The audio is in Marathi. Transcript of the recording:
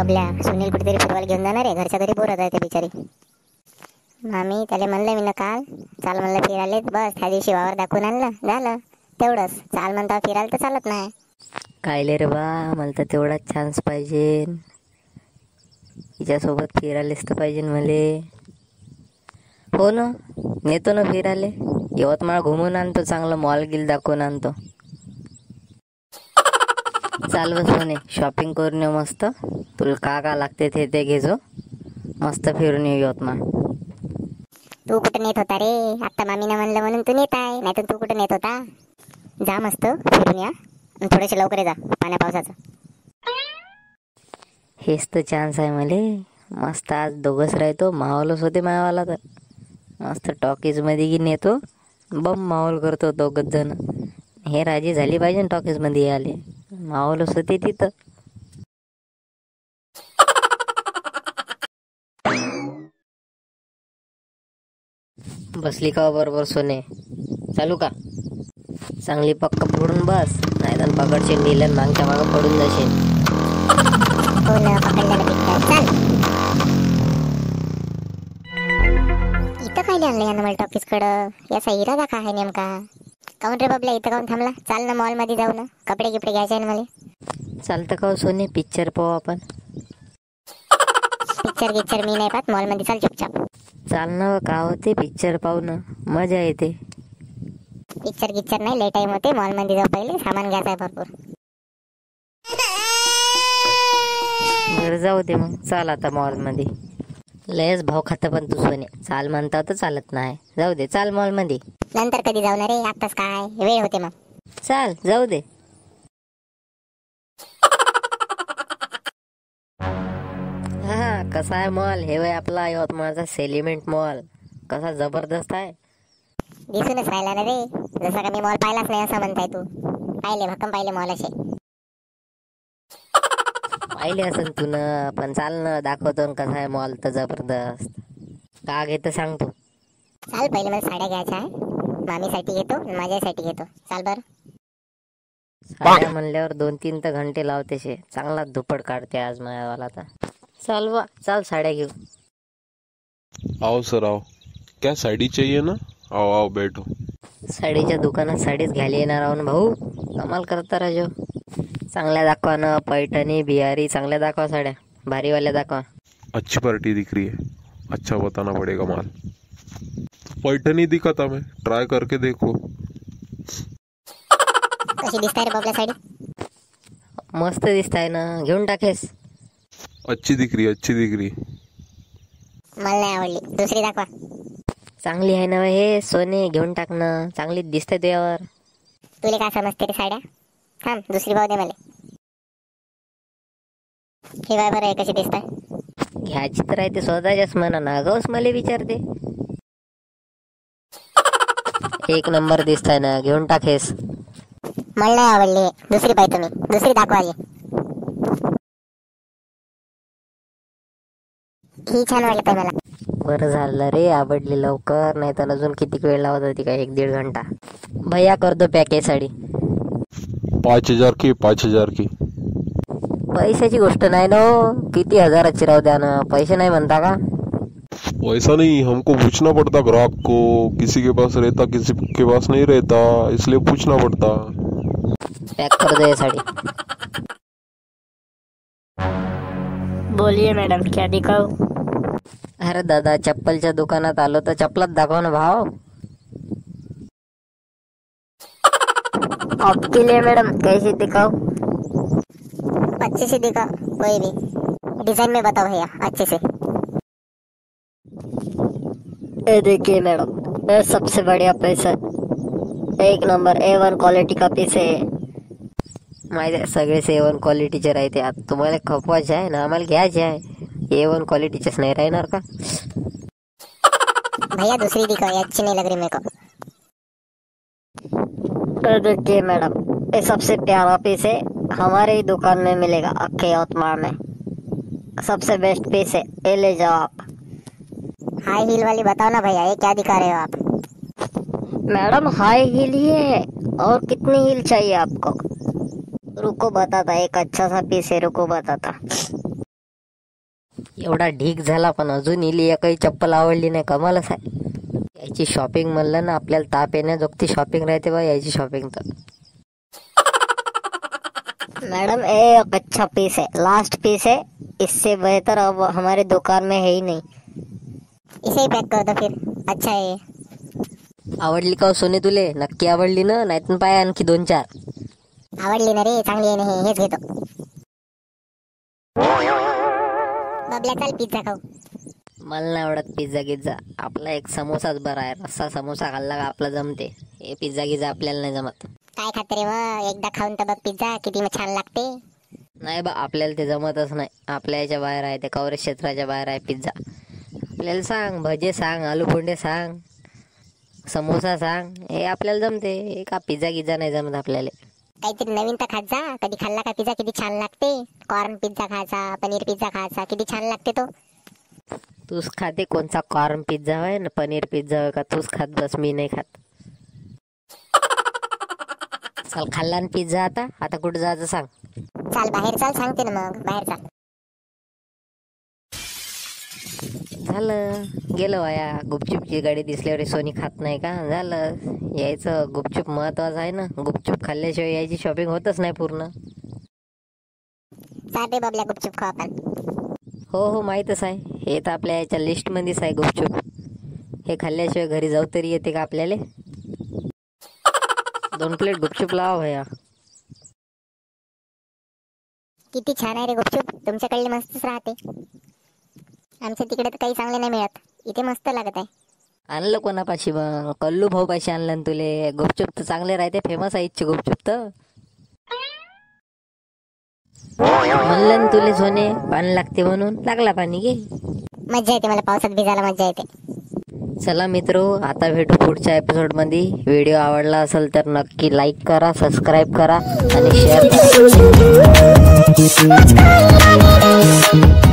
बबल्या सुनील कुठेतरी फिरवायला घेऊन जाणार आहे. घरच्या घरी बोरत आहे ते बिचारी. मामी त्याला म्हणलं मी ना काल चाल म्हणलं फिरायला. बस त्या दिवशी वावर दाखवून आणलं झालं तेवढंच. चाल म्हणता फिरायला तर चालत नाही. कायले रे बा, मला तर तेवढाच चान्स पाहिजे. तिच्यासोबत फिरायलाच तर पाहिजे मले. हो ना, नेतो ना फिरायला. यवतमाळ घुमून आणतो, चांगलं मॉल गिल दाखवून आणतो. चाल बस म्हणे, शॉपिंग करून येऊ मस्त. तुला का लागते ते घेजो. मस्त फिरून येऊ यवतमाळ. तू कुठं नेत होता रे? आता मामीनं म्हणलं म्हणून तू नेत आहे, नाही तर तू कुठं नेत होता? जा मस्त फिरून या आणि थोडेसे लवकर जा पाण्या पावसाचं. हेच तर चान्स आहे मले. मस्त आज दोघंच राहतो. माहोलच होते मायावाला तर. मस्त टॉकीजमध्ये की नेतो, बम माहोल करतो दोघंच जण. हे राजी झाली पाहिजे टॉकीजमध्ये आले. माहोलच होते तिथं. बसली का बरोबर सोने? चालू का? चांगली पक्क पडून बस, नाही तर पकडशील नीलन मागच्या मागं पडून जाशील. हो ना, पकडल्याला भेटतात. चाल इथं काय आणलं यानं मला टॉकीज कडं? याचा इरादा काय आहे नेमका? काऊन रे बबल्या इथं काऊन थांबला? चाल ना मॉल मध्ये जाऊ ना, कपडे गिपडे घ्यायचे आहे मला. चालतं का हो सोने? पिक्चर पाहू आपण. पिक्चर मी नाही पाहत, मॉल मध्ये चाल चुपचाप. चाल ना, का होते पिक्चर पाहू ना, मजा येते. पिक्चर नाही, लय टाइम होते. मॉल मध्ये जाऊ, पहिले सामान घ्यायचं आहे भरपूर. बरं जाऊ दे मग, चाल आता मॉल मध्ये. लयच भाव खातं पण तू सोने. चाल म्हणता तर चालत नाही. जाऊ दे, चाल मॉल मध्ये. नंतर कधी जाऊ ना रे, आत्ताच काय वेळ होते मग. चाल जाऊ दे. हा कसा आहे मॉल? हे वय आपला यवतमाळचा सेलिमेंट मॉल. कसा जबरदस्त आहे. दिसूनच राहिला ना रे, जसं का मी मॉल पाहिलाच नाही असं म्हणताय तू. पाहिले भक्कम पाहिले मॉल असे. पाहिले असेल तू ना, पण चाल ना दाखवतो ना कसा आहे मॉल तर जबरदस्त. का घेतं सांगतो. चाल पहिले मला साड्या घ्यायच्या आहे. मामीसाठी घेतो आणि माझ्यासाठी घेतो. चाल बरं. साड्या म्हणल्यावर 2-3 तर घंटे लावते शे. चांगला धुपड काढते आज मायावाला तर. चाल बा, चाल साड्या घेऊ. आओ सर आओ, क्या साड़ी चाहिए ना? आओ आओ बैठो. साडीच्या दुकानात साडीच घ्यायला येणार आहो ना भाऊ. कमाल करता राजो. चांगल्या दाखवा ना, पैठणी बिहारी चांगल्या दाखवा साड्या. भारीवाल्या दाखवा. अच्छी पार्टी दिख रही है, अच्छा बताना पड़ेगा माल. पैठनी दिखाता मैं, ट्राई करके देखो. कशी दिसताय रे बबल्या साडी? मस्त दिसताय ना, घेऊन टाकेस. अच्छी दिख रही, अच्छी दिख रही. मला नाही आवडली, दुसरी दाखवा. चांगली आहे ना हे सोने, घेऊन टाक ना. चांगली दिसते तुझ्यावर. तुला काय समजते रे साड्या? थांब दुसरी पाहू दे मला. हे काय बरं आहे, कशी दिसताय? घ्यायची तर आहे ते स्वतःच्याच म्हणा ना, गौस मला विचारते. एक नंबर दिसताय ना, घेऊन टाकेस. मला नाही आवडली, दुसरी पाहिजे मी. दुसरी दाखवा आली. ही छान वाटत आहे मला. बरं झालं रे, आवडली लवकर. नाही तर अजून किती वेळ लावत होती काय, 1-1.5 घंटा. भैया कर दो पॅक साडी. 5,000 की, 5,000 की. पैशाची गोष्ट नाही ना हो. किती हजाराची राहू द्या ना, पैसे नाही म्हणता का? वैसा नहीं, हमको पूछना पड़ता ग्राहक को. किसी के पास रहता, किसी के पास नहीं रहता, इसलिए पूछना पड़ता. पॅक कर दो ये साडी. बोलिए मैडम, क्या दिखाओ? अरे दादा, चप्पलच्या दुकानात आलो तर चप्पलात दाखव ना भाव. आपके लिए मैडम कैसे दिखाओ? अच्छे से दिखा, कोई भी डिजाइन में बताओ भैया अच्छे से. ये देखिए मैडम, ये सबसे बढ़िया पीस है. एक नंबर A1 क्वालिटी का पीस है. माहिती सगळे A1 क्वालिटीचे राहते. आता तुम्हाला खपवायचे आहे ना, आम्हाला घ्यायचे आहे. A1 क्वालिटीचेच नाही राहणार का? भैया दूसरी दिखाओ, ये अच्छी नहीं लग रही मेरे को. ये देखिए मैडम, ये सबसे प्यारा पीस है. हमारे ही दुकान में मिलेगा अक्के यवतमाळ में. सबसे बेस्ट पीस है, ये ले जाओ आप. हाई हील वाली बताओ ना भैया, ये क्या दिखा रहे हो आप? मैडम हाई हील ही है, और कितनी हील चाहिए आपको? रुको बताता, एक अच्छा सा पीस है, रुको बताता. एवढा ढीक झाला पण अजून इली एकही चप्पल आवडली नाही. कमालच आहे. याची शॉपिंग म्हणलं ना आपल्याला ताप येण्याजोगती शॉपिंग राहते बा याची शॉपिंग तर. मैडम एक अच्छा पीस है, लास्ट पीस है, इससे बेहतर अब हमारी दुकान में है ही नहीं। इसे ही पैक कर दो फिर, अच्छा है ये. आवडली का हो सोने तुले? नक्की आवडली ना? नाहीतर पाय आणखी 2-4. आवडली ना रे, चांगली आहे ना हे, हेच घेतो. बबल्या चल पिझ्झा खाऊ. मला नाही आवडत पिझ्झा गिझ्झा. आपला एक समोसाच बरा आहे. रस्सा समोसा खाल्ला का आपला जमते. हे पिझ्झा गिझ्झा आपल्याला नाही जमत. काय खाते रे व? एकदा खाऊन तर बघ पिझ्झा किती मग छान लागते. नाही बा आपल्याला ते जमतच नाही. आपल्या याच्या बाहेर आहे, ते कव्हरेज क्षेत्राच्या बाहेर आहे पिझ्झा. आपल्याला सांग भजे सांग, आलू पोंडे सांग, समोसा सांग, हे आपल्याला जमते. हे का पिझ्झा गिझ्झा नाही जमत आपल्याला. काहीतरी नवीन तर खात जा. कधी खाल्ला का पिझ्झा किती छान लागते. कॉर्न पिझ्झा खायचा, पनीर पिझ्झा खायचा, किती छान लागते तो. तूच खाते कोणचा कॉर्न पिझ्झा आहे ना पनीर पिझ्झा आहे का? तूच खात बस, मी नाही खात. चल खाल्ला ना पिझ्झा. आता कुठं जायचं सांग. चाल बाहेर चाल, सांगते ना मग, बाहेर चाल. झालं गेलं वाया. गुपचूपची गाडी दिसल्यावर सोनी खात नाही का? झालं यायचं. गुपचूप महत्वाचं आहे ना. गुपचूप खाल्ल्याशिवाय यायची शॉपिंग होतच नाही पूर्ण. चाल रे बबल्या, गुपचूप खाऊ आपण. हो माहीतच आहे. हे तर आपल्या याच्या लिस्टमध्येच आहे गुपचूप. हे खाल्ल्याशिवाय घरी जाऊ तरी येते का आपल्याला? 2 प्लेट गुपचूप लावा भैया. किती छान आहे रे गुपचूप. तुमच्याकडले मस्तच राहते. आमच्या तिकडे तर काही चांगले नाही मिळत. इथे मस्त लागत आहे. आणलं कोणापाशी मग? कल्लू भाऊ पाशी आणलं ना तुले. गुपचूप तर चांगले राहते. फेमस आहे इच्छे गुपचूप तर. म्हणलं ना तुले सोने पाणी लागते म्हणून. लागला पाणी घे. मज्जा येते मला पावसात भिजायला, मज्जा येते. चला मित्रो, आता भेटू पुढच्या एपिसोड मध्ये. व्हिडिओ आवडला असेल तर नक्की लाईक करा, सबस्क्राईब करा आणि शेअर करा.